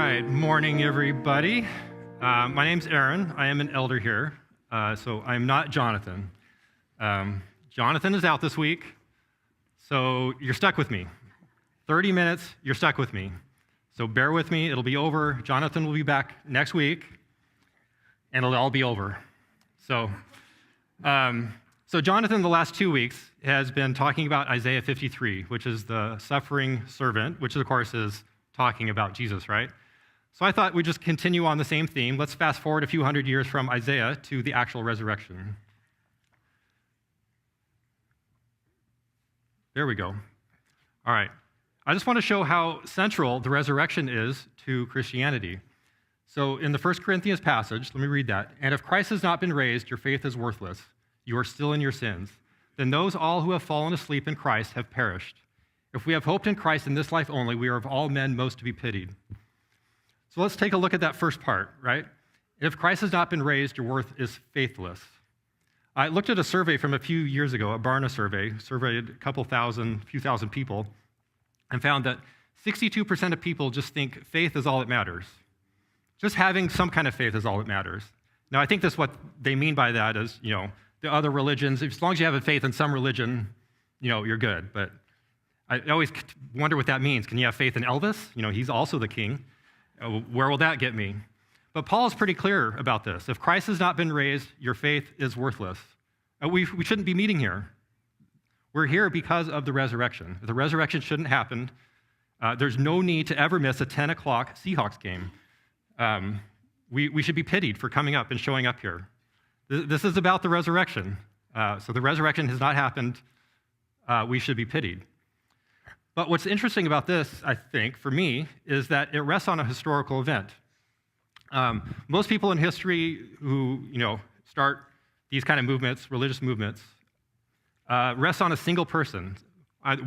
right, morning, everybody. My name's Aaron. I am an elder here, so I'm not Jonathan. Jonathan is out this week, so you're stuck with me. 30 minutes, you're stuck with me. So bear with me. It'll be over. Jonathan will be back next week, and it'll all be over. So Jonathan, the last 2 weeks, has been talking about Isaiah 53, which is the suffering servant, which of course is talking about Jesus, right? So I thought we'd just continue on the same theme. Let's fast forward a few hundred years from Isaiah to the actual resurrection. There we go. All right. I just want to show how central the resurrection is to Christianity. So in the 1 Corinthians passage, let me read that. And if Christ has not been raised, your faith is worthless. You are still in your sins. Then those all who have fallen asleep in Christ have perished. If we have hoped in Christ in this life only, we are of all men most to be pitied. So let's take a look at that first part, right? If Christ has not been raised, your worth is faithless. I looked at a survey from a few years ago, a Barna survey, surveyed a few thousand people, and found that 62% of people just think faith is all that matters. Just having some kind of faith is all that matters. Now, I think that's what they mean by that is, the other religions, as long as you have a faith in some religion, you're good. But I always wonder what that means. Can you have faith in Elvis? He's also the king. Where will that get me? But Paul is pretty clear about this. If Christ has not been raised, your faith is worthless. We shouldn't be meeting here. We're here because of the resurrection. If the resurrection shouldn't happen, there's no need to ever miss a 10 o'clock Seahawks game. We should be pitied for coming up and showing up here. This is about the resurrection. So the resurrection has not happened. We should be pitied. But what's interesting about this, I think, for me, is that it rests on a historical event. Most people in history who, start these kind of movements, religious movements, rest on a single person.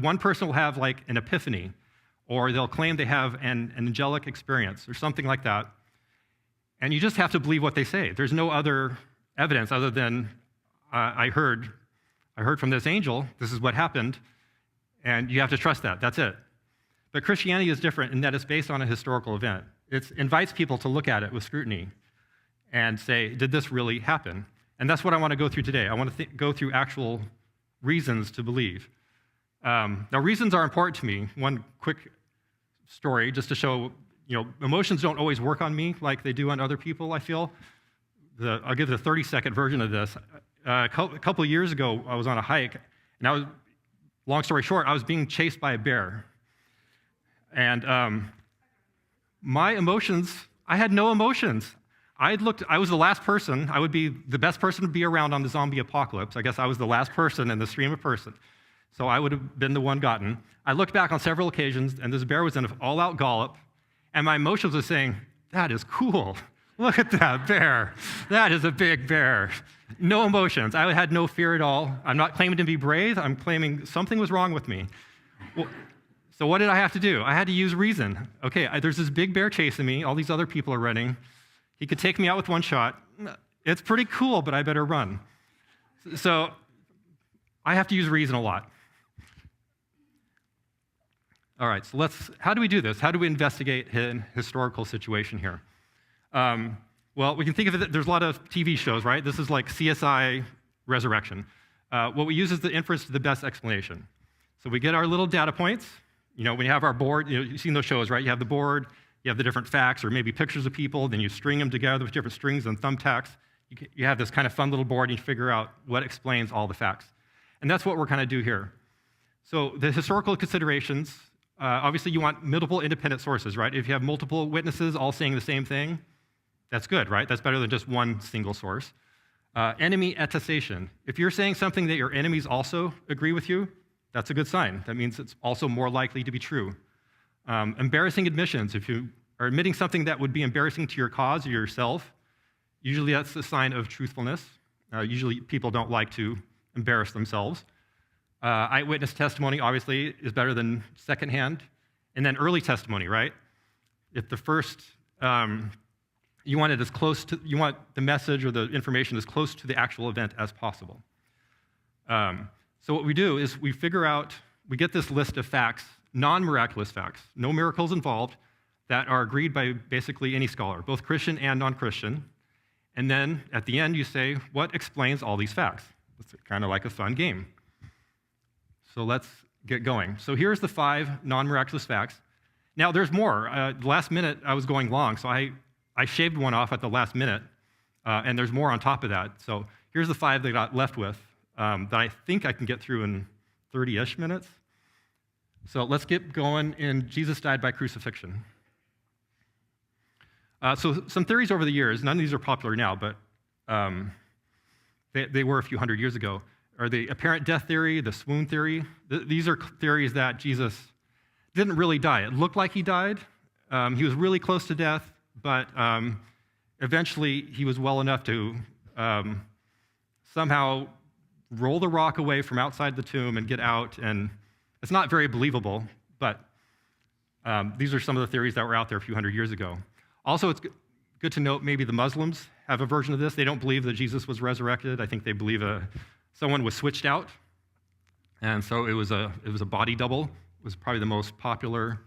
One person will have like an epiphany, or they'll claim they have an angelic experience, or something like that. And you just have to believe what they say. There's no other evidence other than I heard from this angel, this is what happened, and you have to trust that. That's it. But Christianity is different in that it's based on a historical event. It invites people to look at it with scrutiny and say, did this really happen? And that's what I want to go through today. I want to go through actual reasons to believe. Now, reasons are important to me. One quick story just to show, emotions don't always work on me like they do on other people, I feel. I'll give the 30-second version of this. A couple of years ago, I was on a hike, and long story short, I was being chased by a bear. And my emotions, I had no emotions. I was the last person. I would be the best person to be around on the zombie apocalypse. I guess I was the last person in the stream of person. So I would have been the one gotten. I looked back on several occasions, and this bear was in an all-out gallop, and my emotions were saying, that is cool. Look at that bear. That is a big bear. No emotions. I had no fear at all. I'm not claiming to be brave. I'm claiming something was wrong with me. Well, so what did I have to do? I had to use reason. Okay, there's this big bear chasing me. All these other people are running. He could take me out with one shot. It's pretty cool, but I better run. So I have to use reason a lot. All right, so how do we do this? How do we investigate an historical situation here? Well, we can think of it, there's a lot of TV shows, right? This is like CSI Resurrection. What we use is the inference to the best explanation. So we get our little data points. When you have our board, you've seen those shows, right? You have the board, you have the different facts or maybe pictures of people, then you string them together with different strings and thumbtacks. You have this kind of fun little board and you figure out what explains all the facts. And that's what we're kind of do here. So the historical considerations, obviously you want multiple independent sources, right? If you have multiple witnesses all saying the same thing, that's good, right? That's better than just one single source. Enemy attestation. If you're saying something that your enemies also agree with you, that's a good sign. That means it's also more likely to be true. Embarrassing admissions. If you are admitting something that would be embarrassing to your cause or yourself, usually that's a sign of truthfulness. Usually people don't like to embarrass themselves. Eyewitness testimony, obviously, is better than secondhand. And then early testimony, right? If the first... you want the message or the information as close to the actual event as possible. So what we do is we get this list of facts, non-miraculous facts, no miracles involved, that are agreed by basically any scholar, both Christian and non-Christian. And then at the end, you say, what explains all these facts? It's kind of like a fun game. So let's get going. So here's the 5 non-miraculous facts. Now, there's more. The last minute, I was going long, so I shaved one off at the last minute, and there's more on top of that. So here's the 5 that I got left with that I think I can get through in 30-ish minutes. So let's get going in Jesus died by crucifixion. So some theories over the years, none of these are popular now, but they were a few hundred years ago, are the apparent death theory, the swoon theory. These are theories that Jesus didn't really die. It looked like he died. He was really close to death, but eventually he was well enough to somehow roll the rock away from outside the tomb and get out. And it's not very believable, but these are some of the theories that were out there a few hundred years ago. Also, it's good to note maybe the Muslims have a version of this. They don't believe that Jesus was resurrected. I think they believe someone was switched out, and so it was a body double. It was probably the most popular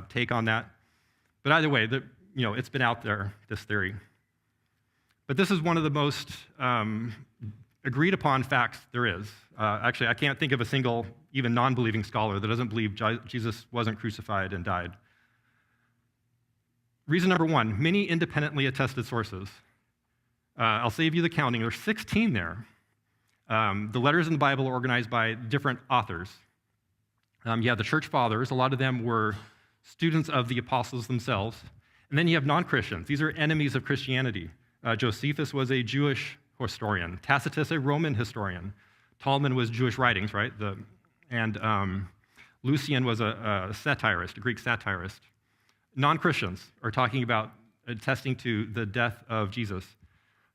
take on that. But either way, it's been out there, this theory. But this is one of the most agreed upon facts there is. Actually, I can't think of a single, even non-believing scholar that doesn't believe Jesus wasn't crucified and died. Reason number 1, many independently attested sources. I'll save you the counting. There's 16 there. The letters in the Bible are organized by different authors. You have the church fathers. A lot of them were students of the apostles themselves. And then you have non-Christians. These are enemies of Christianity. Josephus was a Jewish historian. Tacitus, a Roman historian. Talmud was Jewish writings, right? And Lucian was a satirist, a Greek satirist. Non-Christians are talking about attesting to the death of Jesus.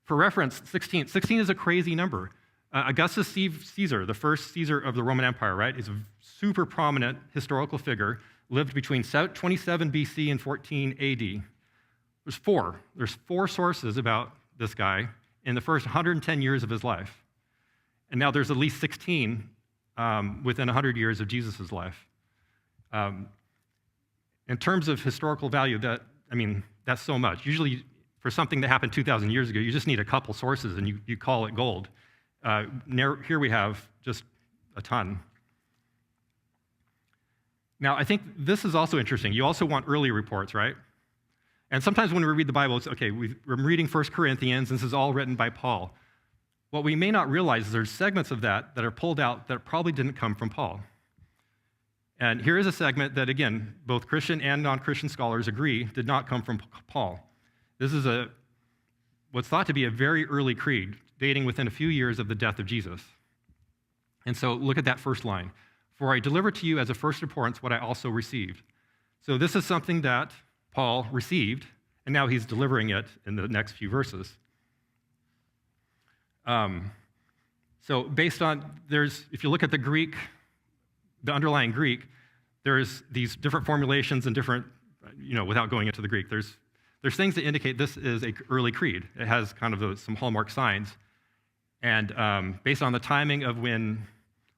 For reference, 16 is a crazy number. Augustus Caesar, the first Caesar of the Roman Empire, right, is a super prominent historical figure, lived between 27 BC and 14 AD. There's four sources about this guy in the first 110 years of his life. And now there's at least 16 within 100 years of Jesus' life. In terms of historical value, that's so much. Usually, for something that happened 2,000 years ago, you just need a couple sources and you call it gold. Here we have just a ton. Now, I think this is also interesting. You also want early reports, right? And sometimes when we read the Bible, it's okay, we're reading 1 Corinthians, and this is all written by Paul. What we may not realize is there's segments of that are pulled out that probably didn't come from Paul. And here is a segment that, again, both Christian and non-Christian scholars agree did not come from Paul. This is what's thought to be a very early creed, dating within a few years of the death of Jesus. And so look at that first line. For I delivered to you as a first importance what I also received. So this is something that Paul received, and now he's delivering it in the next few verses. So based on, if you look at the underlying Greek, there's these different formulations and different, without going into the Greek, there's things that indicate this is an early creed. It has kind of some hallmark signs. And based on the timing of when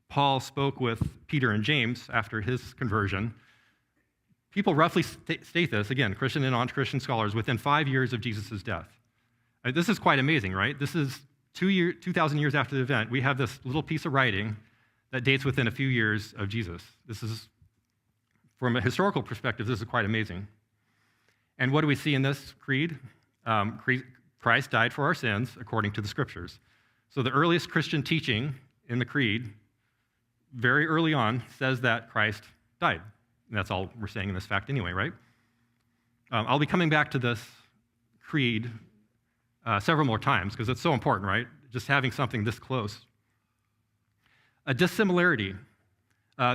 Paul spoke with Peter and James after his conversion, people roughly state this, again, Christian and non-Christian scholars, within 5 years of Jesus' death. This is quite amazing, right? This is 2,000 years after the event. We have this little piece of writing that dates within a few years of Jesus. This is, from a historical perspective, this is quite amazing. And what do we see in this creed? Christ died for our sins according to the Scriptures. So the earliest Christian teaching in the creed, very early on, says that Christ died. And that's all we're saying in this fact anyway, right? I'll be coming back to this creed several more times because it's so important, right? Just having something this close. A dissimilarity.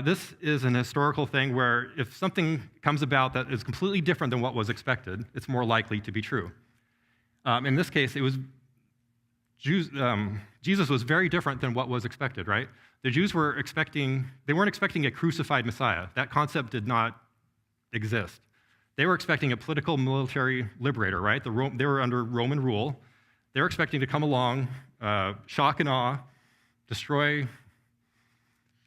This is an historical thing where if something comes about that is completely different than what was expected, it's more likely to be true. In this case, it was Jesus was very different than what was expected, right? The Jews weren't expecting a crucified Messiah. That concept did not exist. They were expecting a political military liberator, right? They were under Roman rule. They were expecting to come along, shock and awe, destroy,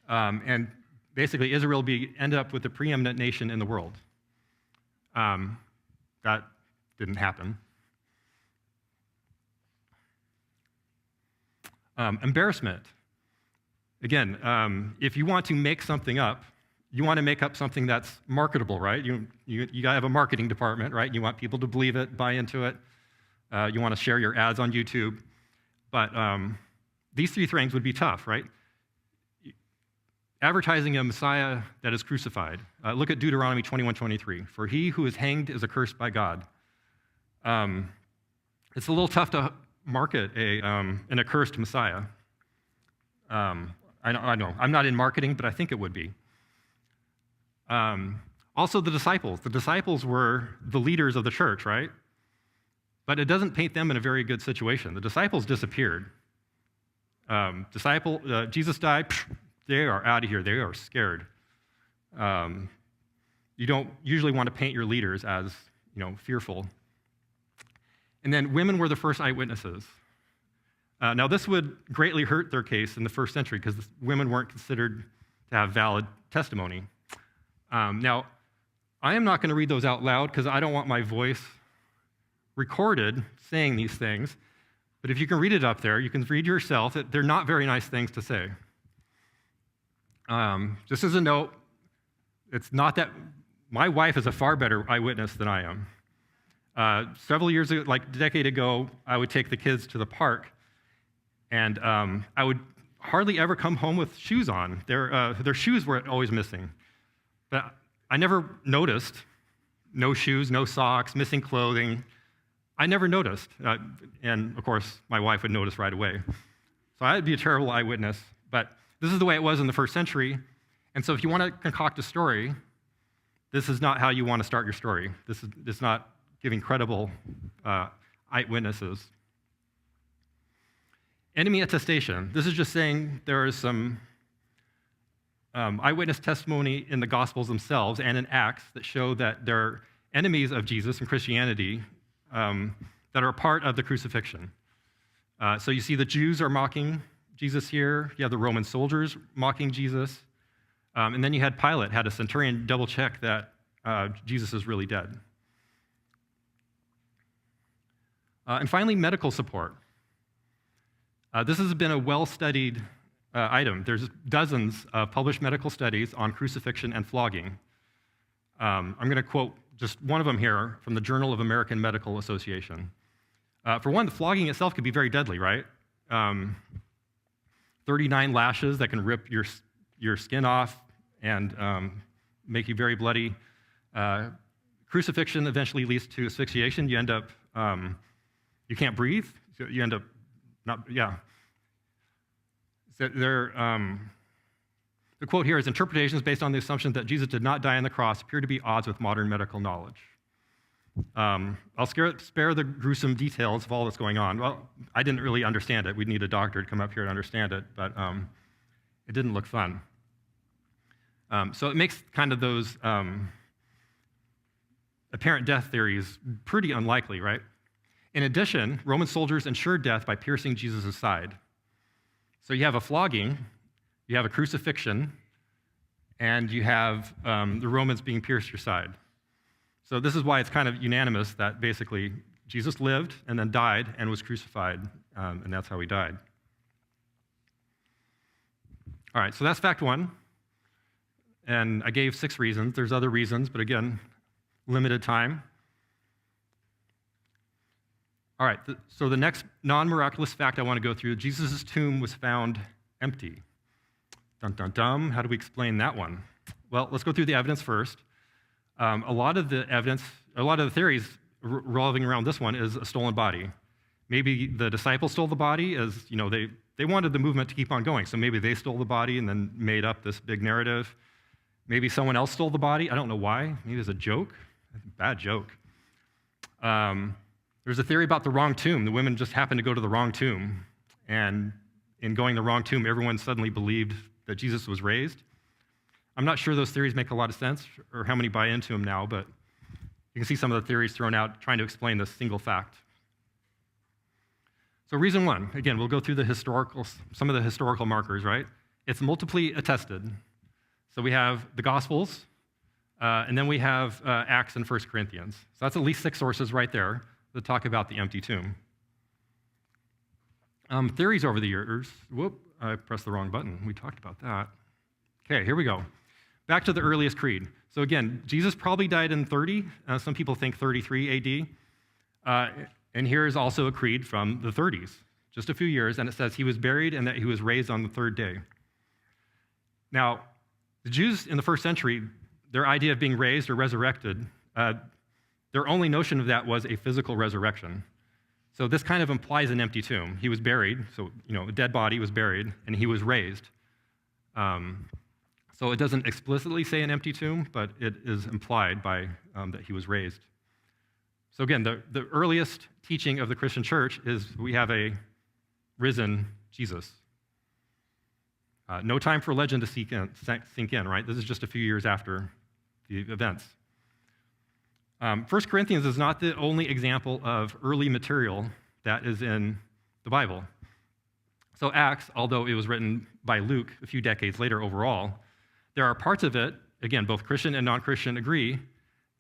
and basically Israel end up with the preeminent nation in the world. That didn't happen. Embarrassment. Again, if you want to make something up, you want to make up something that's marketable, right? You got to have a marketing department, right? You want people to believe it, buy into it. You want to share your ads on YouTube. But these three things would be tough, right? Advertising a Messiah that is crucified. Look at Deuteronomy 21:23. For he who is hanged is accursed by God. It's a little tough to market an accursed Messiah. I know. I'm not in marketing, but I think it would be. Also, the disciples. The disciples were the leaders of the church, right? But it doesn't paint them in a very good situation. The disciples disappeared. Jesus died. They are out of here. They are scared. You don't usually want to paint your leaders as, fearful. And then women were the first eyewitnesses. Now, this would greatly hurt their case in the first century because women weren't considered to have valid testimony. Now, I am not going to read those out loud because I don't want my voice recorded saying these things. But if you can read it up there, you can read yourself. They're not very nice things to say. Just as a note, it's not that my wife is a far better eyewitness than I am. Several years ago, like a decade ago, I would take the kids to the park, and I would hardly ever come home with shoes on. Their shoes were always missing. But I never noticed. No shoes, no socks, missing clothing. I never noticed. And of course, my wife would notice right away. So I'd be a terrible eyewitness. But this is the way it was in the first century. And so if you want to concoct a story, this is not how you want to start your story. This is not giving credible eyewitnesses. Enemy attestation. This is just saying there is some eyewitness testimony in the Gospels themselves and in Acts that show that they're enemies of Jesus and Christianity that are a part of the crucifixion. So you see the Jews are mocking Jesus here. You have the Roman soldiers mocking Jesus. And then you had Pilate, had a centurion double check that Jesus is really dead. And finally, medical support. This has been a well-studied item. There's dozens of published medical studies on crucifixion and flogging. I'm going to quote just one of them here from the Journal of American Medical Association. For one, the flogging itself could be very deadly, right? 39 lashes that can rip your skin off and make you very bloody. Crucifixion eventually leads to asphyxiation. You end up, you can't breathe. So you end up So the quote here is, interpretations based on the assumption that Jesus did not die on the cross appear to be at odds with modern medical knowledge. I'll spare the gruesome details of all that's going on. Well, I didn't really understand it. We'd need a doctor to come up here to understand it, but it didn't look fun. So it makes kind of those apparent death theories pretty unlikely, right? In addition, Roman soldiers ensured death by piercing Jesus' side. So you have a flogging, you have a crucifixion, and you have the Romans being pierced your side. So this is why it's kind of unanimous that basically Jesus lived and then died and was crucified, and that's how he died. All right, so that's fact one. And I gave 6 reasons. There's other reasons, but again, limited time. All right, so the next non-miraculous fact I want to go through, Jesus' tomb was found empty. Dun, dun, dun. How do we explain that one? Well, let's go through the evidence first. A lot of the theories revolving around this one is a stolen body. Maybe the disciples stole the body as, they wanted the movement to keep on going, so maybe they stole the body and then made up this big narrative. Maybe someone else stole the body. I don't know why. Maybe it's a joke. Bad joke. There's a theory about the wrong tomb. The women just happened to go to the wrong tomb. And in going to the wrong tomb, everyone suddenly believed that Jesus was raised. I'm not sure those theories make a lot of sense or how many buy into them now, but you can see some of the theories thrown out trying to explain this single fact. So reason one, again, we'll go through some of the historical markers, right? It's multiply attested. So we have the Gospels, And then we have Acts and 1 Corinthians. So that's at least 6 sources right there that talk about the empty tomb. Theories over the years. Whoop, I pressed the wrong button. We talked about that. Okay, here we go. Back to the earliest creed. So again, Jesus probably died in 30. Some people think 33 AD. And here is also a creed from the 30s, just a few years, and it says he was buried and that he was raised on the 3rd day. Now, the Jews in the 1st century, their idea of being raised or resurrected, their only notion of that was a physical resurrection. So this kind of implies an empty tomb. He was buried, so a dead body was buried, and he was raised. So it doesn't explicitly say an empty tomb, but it is implied by that he was raised. So again, the earliest teaching of the Christian church is we have a risen Jesus. No time for legend to sink in, right? This is just a few years after the events. 1 Corinthians is not the only example of early material that is in the Bible. So Acts, although it was written by Luke a few decades later overall, there are parts of it, again, both Christian and non-Christian agree,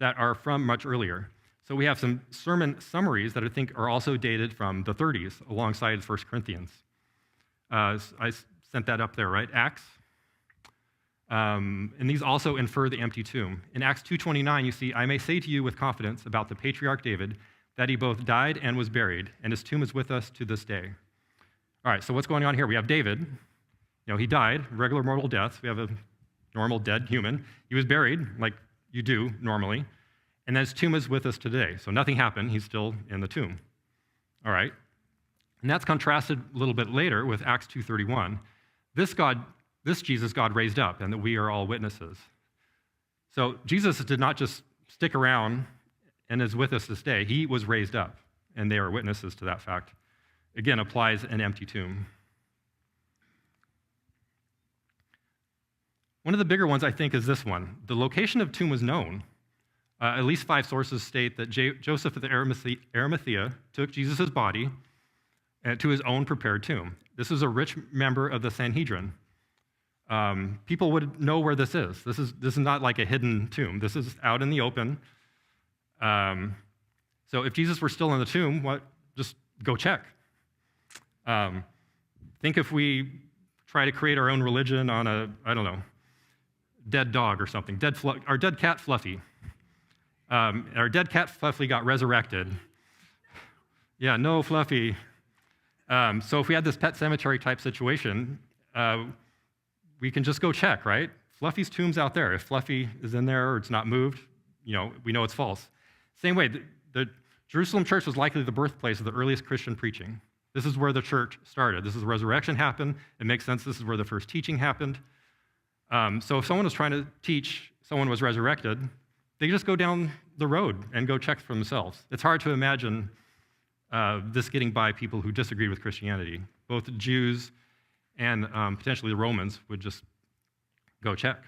that are from much earlier. So we have some sermon summaries that I think are also dated from the 30s alongside 1 Corinthians. I sent that up there, right? Acts. And these also infer the empty tomb. In Acts 2:29, you see, I may say to you with confidence about the patriarch David that he both died and was buried, and his tomb is with us to this day. All right, so what's going on here? We have David. He died, regular mortal death. We have a normal dead human. He was buried, like you do normally. And then his tomb is with us today. So nothing happened. He's still in the tomb. All right. And that's contrasted a little bit later with Acts 2:31. This Jesus God raised up, and that we are all witnesses. So Jesus did not just stick around and is with us this day. He was raised up, and they are witnesses to that fact. Again, applies an empty tomb. One of the bigger ones, I think, is this one. The location of tomb was known. At least 5 sources state that Joseph of Arimathea took Jesus' body to his own prepared tomb. This is a rich member of the Sanhedrin. People would know where this is. This is not like a hidden tomb. This is out in the open. So if Jesus were still in the tomb, just go check. Think if we try to create our own religion on a dead dog or something, our dead cat Fluffy. Our dead cat Fluffy got resurrected. Yeah, no Fluffy. So if we had this pet cemetery type situation, we can just go check, right? Fluffy's tomb's out there. If Fluffy is in there or it's not moved, we know it's false. Same way, the Jerusalem church was likely the birthplace of the earliest Christian preaching. This is where the church started. This is where the resurrection happened. It makes sense this is where the first teaching happened. So if someone was trying to teach someone was resurrected, they just go down the road and go check for themselves. It's hard to imagine this getting by people who disagreed with Christianity. Both the Jews and potentially the Romans would just go check.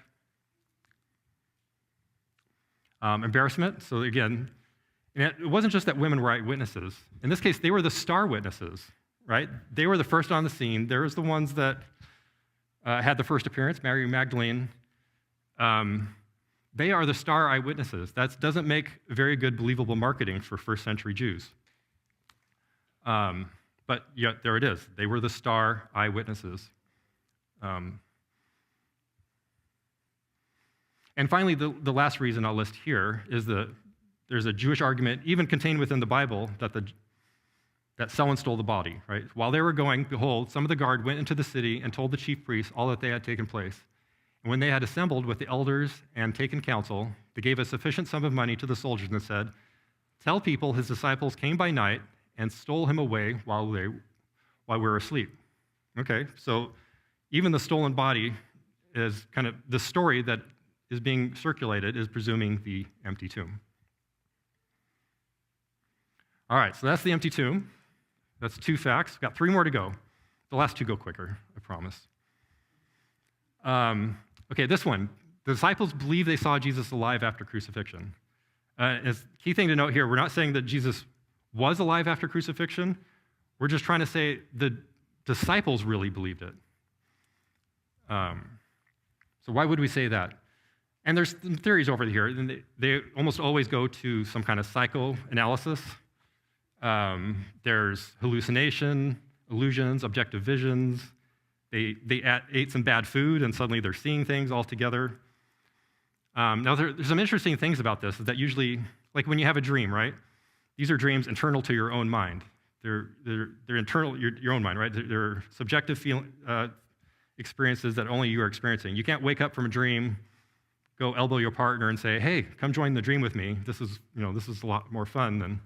Embarrassment. So again, it wasn't just that women were eyewitnesses. In this case, they were the star witnesses, right? They were the first on the scene. They were the ones that had the first appearance, Mary Magdalene. They are the star eyewitnesses. That doesn't make very good, believable marketing for first century Jews. But yet, there it is. They were the star eyewitnesses. And finally, the last reason I'll list here is there's a Jewish argument, even contained within the Bible, that someone stole the body, right? While they were going, behold, some of the guard went into the city and told the chief priests all that they had taken place. And when they had assembled with the elders and taken counsel, they gave a sufficient sum of money to the soldiers and said, tell people his disciples came by night and stole him away while we were asleep. Okay, so even the stolen body is kind of the story that is being circulated is presuming the empty tomb. All right, so that's the empty tomb. That's 2 facts. We've got 3 more to go. The last 2 go quicker, I promise. Okay, this one. The disciples believe they saw Jesus alive after crucifixion. It's a key thing to note here, we're not saying that Jesus was alive after crucifixion. We're just trying to say the disciples really believed it. So why would we say that? And there's some theories over here, and they almost always go to some kind of psychoanalysis. There's hallucination, illusions, objective visions. They ate some bad food, and suddenly they're seeing things altogether. Now, there's some interesting things about this, is that usually, like when you have a dream, right? These are dreams internal to your own mind. They're internal, your own mind, right? They're subjective experiences that only you are experiencing. You can't wake up from a dream, go elbow your partner and say, hey, come join the dream with me. This is a lot more fun than...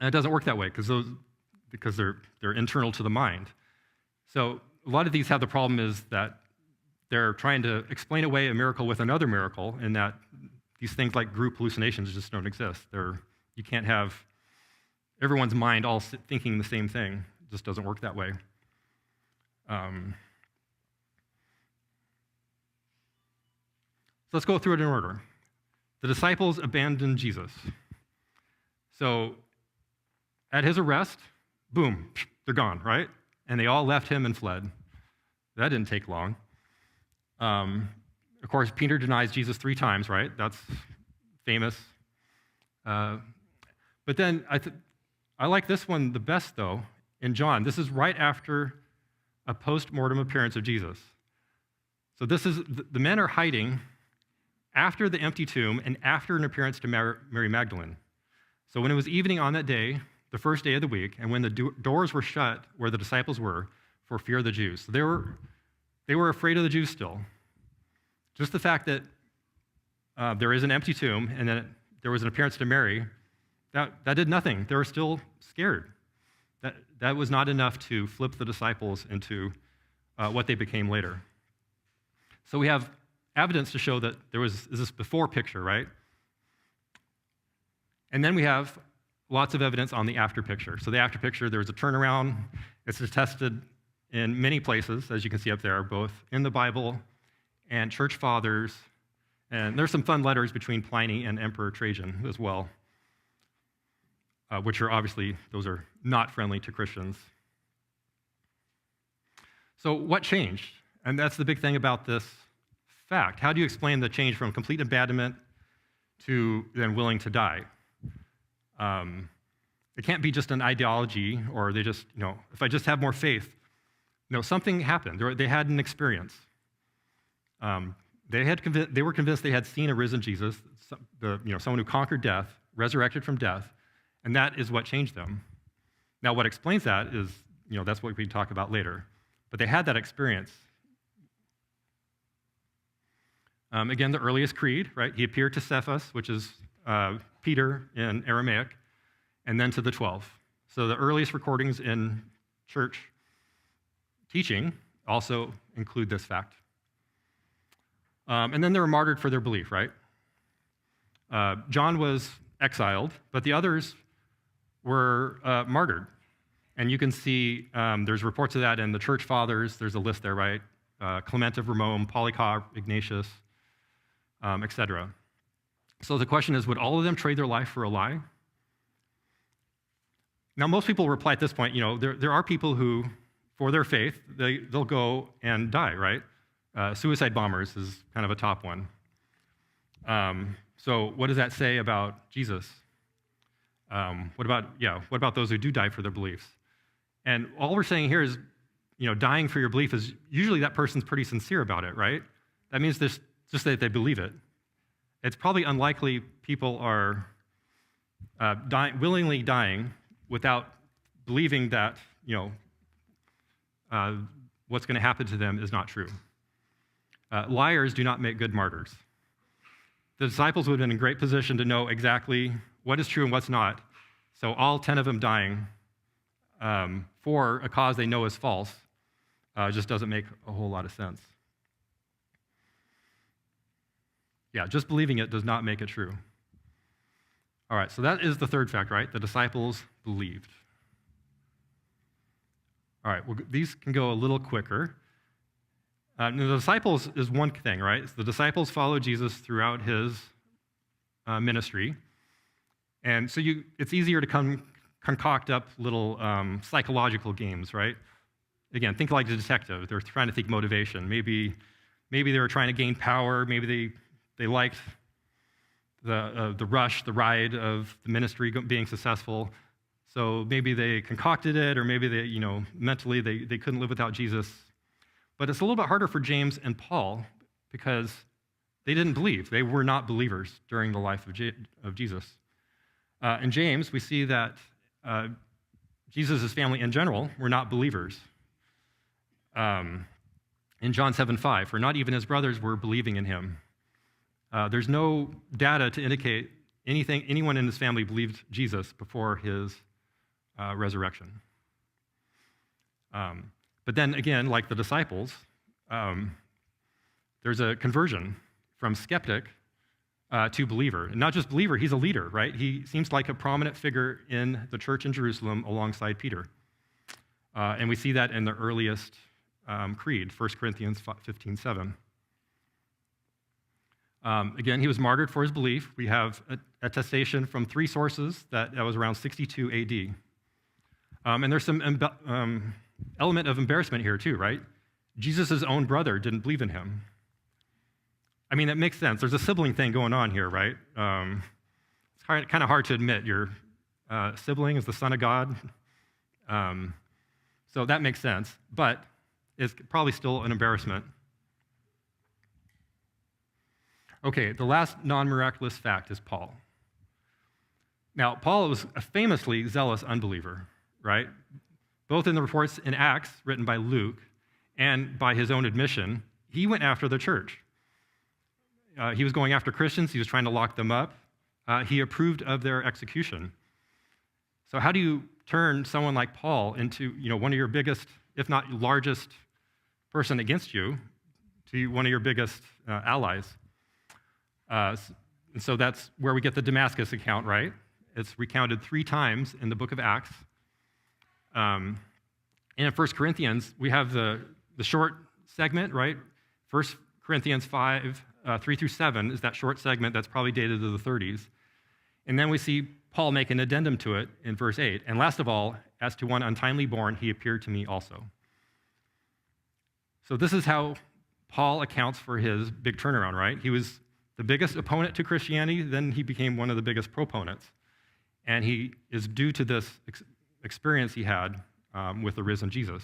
And it doesn't work that way because they're internal to the mind. So a lot of these have the problem is that they're trying to explain away a miracle with another miracle, and that these things like group hallucinations just don't exist. You can't have everyone's mind all thinking the same thing. It just doesn't work that way. So let's go through it in order. The disciples abandoned Jesus. So at his arrest, boom, they're gone, right? And they all left him and fled. That didn't take long. Of course, Peter denies Jesus 3 times, right? That's famous. But then I like this one the best, though, in John. This is right after a post-mortem appearance of Jesus. So this is, the men are hiding after the empty tomb and after an appearance to Mary Magdalene. So when it was evening on that day, the first day of the week, and when the doors were shut where the disciples were for fear of the Jews. So they were afraid of the Jews still. Just the fact that there is an empty tomb and that there was an appearance to Mary, that did nothing. They were still scared. That was not enough to flip the disciples into what they became later. So we have evidence to show that there was this before picture, right? And then we have lots of evidence on the after picture. So the after picture, there was a turnaround. It's attested in many places, as you can see up there, both in the Bible and church fathers. And there's some fun letters between Pliny and Emperor Trajan as well, which are obviously, those are not friendly to Christians. So what changed? And that's the big thing about this fact. How do you explain the change from complete abandonment to then willing to die? It can't be just an ideology, or they just, if I just have more faith. No, something happened. They had an experience. They were convinced they had seen a risen Jesus, someone who conquered death, resurrected from death, and that is what changed them. Now, what explains that is, that's what we talk about later. But they had that experience. Again, the earliest creed, right? He appeared to Cephas, which is Peter in Aramaic, and then to the 12. So the earliest recordings in church teaching also include this fact. And then they were martyred for their belief, right? John was exiled, but the others were martyred. And you can see there's reports of that in the church fathers. There's a list there, right? Clement of Rome, Polycarp, Ignatius, etc. So the question is, would all of them trade their life for a lie? Now, most people reply at this point, there are people who, for their faith, they'll go and die, right? Suicide bombers is kind of a top one. So what does that say about Jesus? What about those who do die for their beliefs? And all we're saying here is, dying for your belief is usually that person's pretty sincere about it, right? That means just that they believe it. It's probably unlikely people are willingly dying without believing that, what's going to happen to them is not true. Liars do not make good martyrs. The disciples would have been in a great position to know exactly what is true and what's not. So all 10 of them dying for a cause they know is false just doesn't make a whole lot of sense. Yeah, just believing it does not make it true. All right, so that is the third fact, right? The disciples believed. All right, well, these can go a little quicker. The disciples is one thing, right? So the disciples followed Jesus throughout his ministry. And so it's easier to concoct up little psychological games, right? Again, think like a detective. They're trying to think motivation. Maybe Maybe they were trying to gain power. Maybe they liked the rush, the ride of the ministry being successful. So maybe they concocted it, or maybe they, mentally they couldn't live without Jesus. But it's a little bit harder for James and Paul because they didn't believe. They were not believers during the life of Jesus. In James, we see that Jesus' family in general were not believers. In John 7:5, for not even his brothers were believing in him. There's no data to indicate anyone in his family believed Jesus before his resurrection. But then again, like the disciples, there's a conversion from skeptic to believer. And not just believer, he's a leader, right? He seems like a prominent figure in the church in Jerusalem alongside Peter. And we see that in the earliest creed, 1 Corinthians 15:7. Again, he was martyred for his belief. We have attestation from 3 sources that was around 62 AD. And there's some element of embarrassment here too, right? Jesus' own brother didn't believe in him. I mean, that makes sense. There's a sibling thing going on here, right? It's kind of hard to admit your sibling is the son of God. So that makes sense, but it's probably still an embarrassment. Okay, the last non-miraculous fact is Paul. Now, Paul was a famously zealous unbeliever, right? Both in the reports in Acts written by Luke and by his own admission, he went after the church. He was going after Christians. He was trying to lock them up. He approved of their execution. So how do you turn someone like Paul into, one of your biggest, if not largest person against you, to one of your biggest allies? And so that's where we get the Damascus account, right? It's recounted 3 times in the book of Acts. And in 1 Corinthians, we have the short segment, right? 1 Corinthians 5, 3 through 7 is that short segment that's probably dated to the 30s. And then we see Paul make an addendum to it in verse 8. And last of all, as to one untimely born, he appeared to me also. So this is how Paul accounts for his big turnaround, right? He was the biggest opponent to Christianity, then he became one of the biggest proponents. And he is due to this experience he had with the risen Jesus.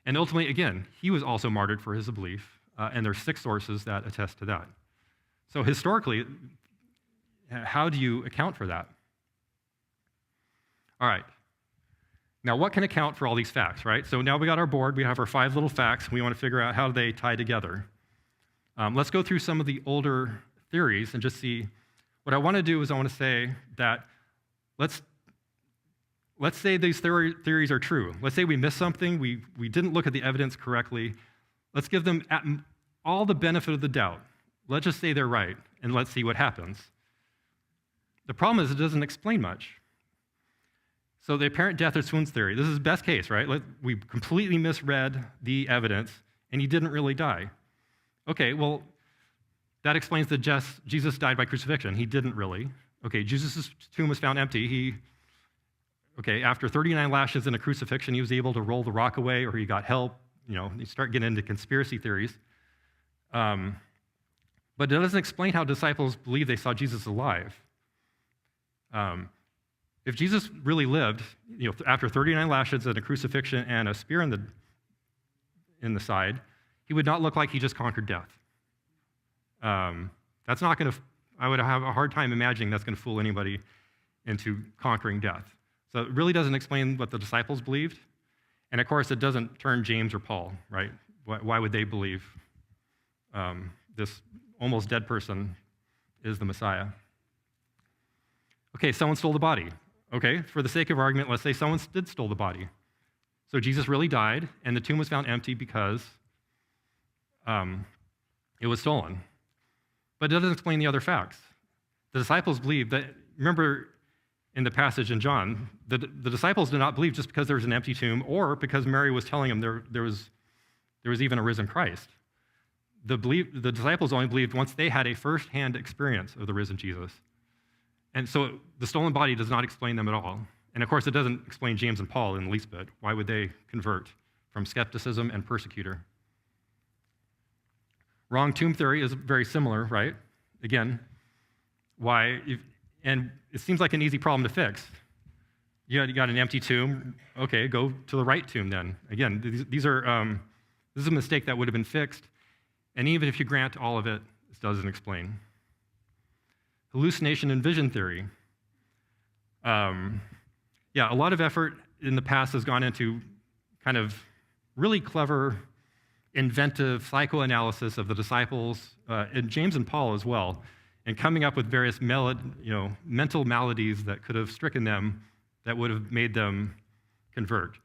And ultimately, again, he was also martyred for his belief, and there's 6 sources that attest to that. So historically, how do you account for that? All right. Now, what can account for all these facts, right? So now we got our board. We have our 5 little facts. We want to figure out how they tie together. Let's go through some of the older theories and just see. What I want to do is I want to say that let's say these theories are true. Let's say we missed something. We didn't look at the evidence correctly. Let's give them all the benefit of the doubt. Let's just say they're right, and let's see what happens. The problem is it doesn't explain much. So the apparent death or swoons theory, this is best case, right? We completely misread the evidence, and he didn't really die. Okay, well, that explains that Jesus died by crucifixion. He didn't really. Okay, Jesus' tomb was found empty. After 39 lashes and a crucifixion, he was able to roll the rock away, or he got help. You start getting into conspiracy theories. But it doesn't explain how disciples believe they saw Jesus alive. If Jesus really lived, after 39 lashes and a crucifixion and a spear in the side, he would not look like he just conquered death. That's not going to. I would have a hard time imagining that's going to fool anybody into conquering death. So it really doesn't explain what the disciples believed, and of course, it doesn't turn James or Paul, right? Why would they believe this almost dead person is the Messiah? Okay, someone stole the body. Okay, for the sake of argument, let's say someone did steal the body. So Jesus really died, and the tomb was found empty because it was stolen. But it doesn't explain the other facts. The disciples believed that, remember in the passage in John, the disciples did not believe just because there was an empty tomb or because Mary was telling them there was even a risen Christ. The disciples only believed once they had a first-hand experience of the risen Jesus. And so the stolen body does not explain them at all. And of course, it doesn't explain James and Paul in the least bit. Why would they convert from skepticism and persecutor? Wrong tomb theory is very similar, right? Again, and it seems like an easy problem to fix. You got an empty tomb, okay, go to the right tomb then. Again, this is a mistake that would have been fixed, and even if you grant all of it, this doesn't explain. Hallucination and vision theory. A lot of effort in the past has gone into kind of really clever, inventive psychoanalysis of the disciples, and James and Paul as well, and coming up with various mental maladies that could have stricken them that would have made them convert.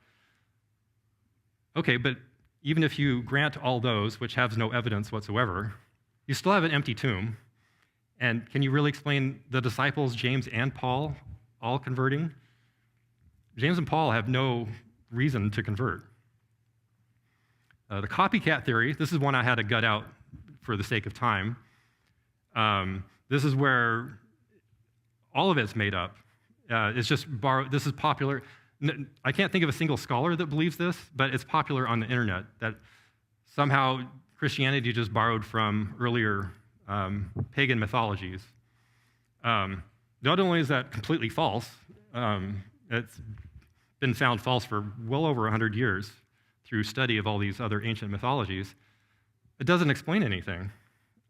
Okay, but even if you grant all those, which has no evidence whatsoever, you still have an empty tomb. And can you really explain the disciples, James and Paul, all converting? James and Paul have no reason to convert. The copycat theory, this is one I had to gut out for the sake of time. This is where all of it's made up. It's just borrowed. This is popular. I can't think of a single scholar that believes this, but it's popular on the internet that somehow Christianity just borrowed from earlier pagan mythologies. Not only is that completely false, it's been found false for well over 100 years through study of all these other ancient mythologies. It doesn't explain anything.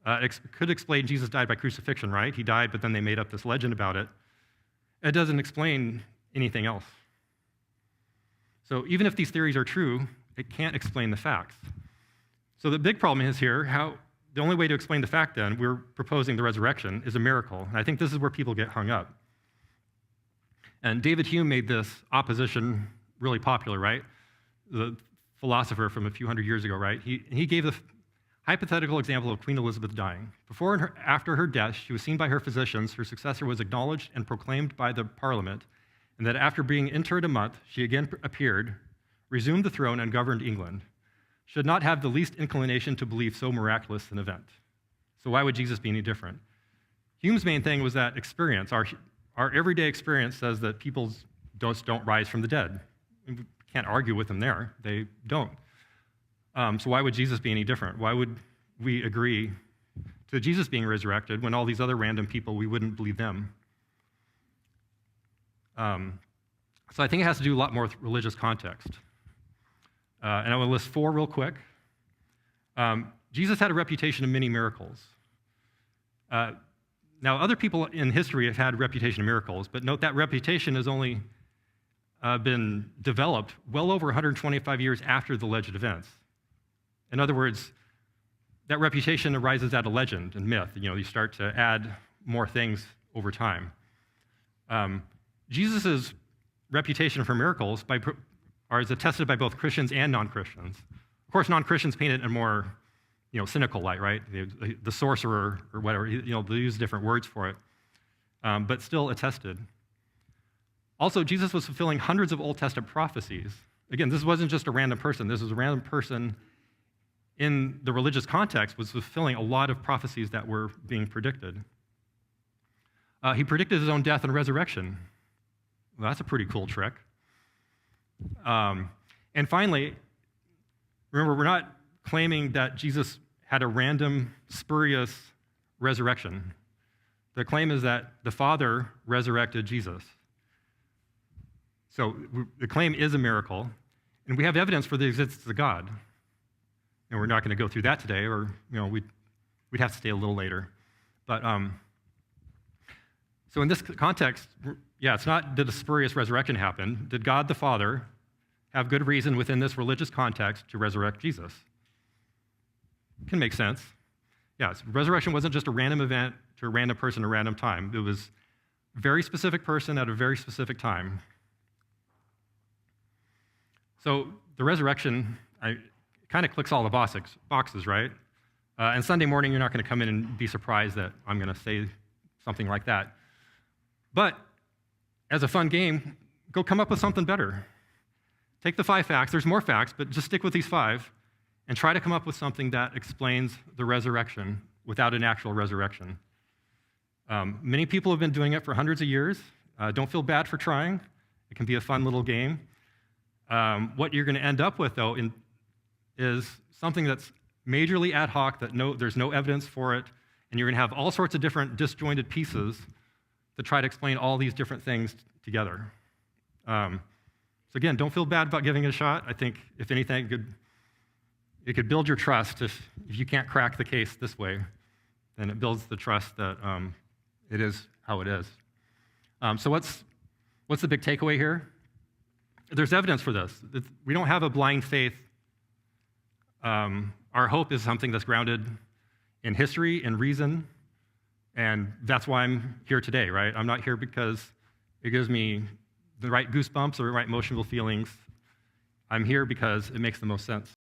It could explain Jesus died by crucifixion, right? He died, but then they made up this legend about it. It doesn't explain anything else. So even if these theories are true, it can't explain the facts. So the big problem is here, the only way to explain the fact then, we're proposing the resurrection, is a miracle. And I think this is where people get hung up. And David Hume made this opposition really popular, right? The philosopher from a few hundred years ago, right? He gave the hypothetical example of Queen Elizabeth dying. Before and after her death, she was seen by her physicians, her successor was acknowledged and proclaimed by the Parliament, and that after being interred a month, she again appeared, resumed the throne, and governed England. Should not have the least inclination to believe so miraculous an event. So why would Jesus be any different? Hume's main thing was that experience, our everyday experience says that people don't rise from the dead. We can't argue with them there. They don't. So why would Jesus be any different? Why would we agree to Jesus being resurrected when all these other random people, we wouldn't believe them? So I think it has to do a lot more with religious context. And I will list 4 real quick. Jesus had a reputation of many miracles. Now, other people in history have had a reputation of miracles, but note that reputation has only been developed well over 125 years after the alleged events. In other words, that reputation arises out of legend and myth. You start to add more things over time. Jesus' reputation for miracles is attested by both Christians and non-Christians. Of course, non-Christians paint it in a more cynical light, right? The sorcerer or whatever, they use different words for it, but still attested. Also, Jesus was fulfilling hundreds of Old Testament prophecies. Again, this wasn't just a random person. This was a random person in the religious context was fulfilling a lot of prophecies that were being predicted. He predicted his own death and resurrection. Well, that's a pretty cool trick. And finally, remember, we're not claiming that Jesus had a random, spurious resurrection. The claim is that the Father resurrected Jesus. So the claim is a miracle, and we have evidence for the existence of God. And we're not going to go through that today, or we'd have to stay a little later. But so in this context, it's not did a spurious resurrection happen. Did God the Father have good reason within this religious context to resurrect Jesus? Can make sense. Resurrection wasn't just a random event to a random person at a random time. It was a very specific person at a very specific time. So the resurrection, kind of clicks all the boxes, right? And Sunday morning, you're not going to come in and be surprised that I'm going to say something like that. But as a fun game, go come up with something better. Take the 5 facts. There's more facts, but just stick with these 5 and try to come up with something that explains the resurrection without an actual resurrection. Many people have been doing it for hundreds of years. Don't feel bad for trying. It can be a fun little game. What you're going to end up with, though, is something that's majorly ad hoc, that there's no evidence for it, and you're going to have all sorts of different disjointed pieces to try to explain all these different things together. So again, don't feel bad about giving it a shot. I think, if anything, it could build your trust. If you can't crack the case this way, then it builds the trust that it is how it is. So what's the big takeaway here? There's evidence for this. We don't have a blind faith. Our hope is something that's grounded in history and reason, and that's why I'm here today, right? I'm not here because it gives me the right goosebumps or the right emotional feelings. I'm here because it makes the most sense.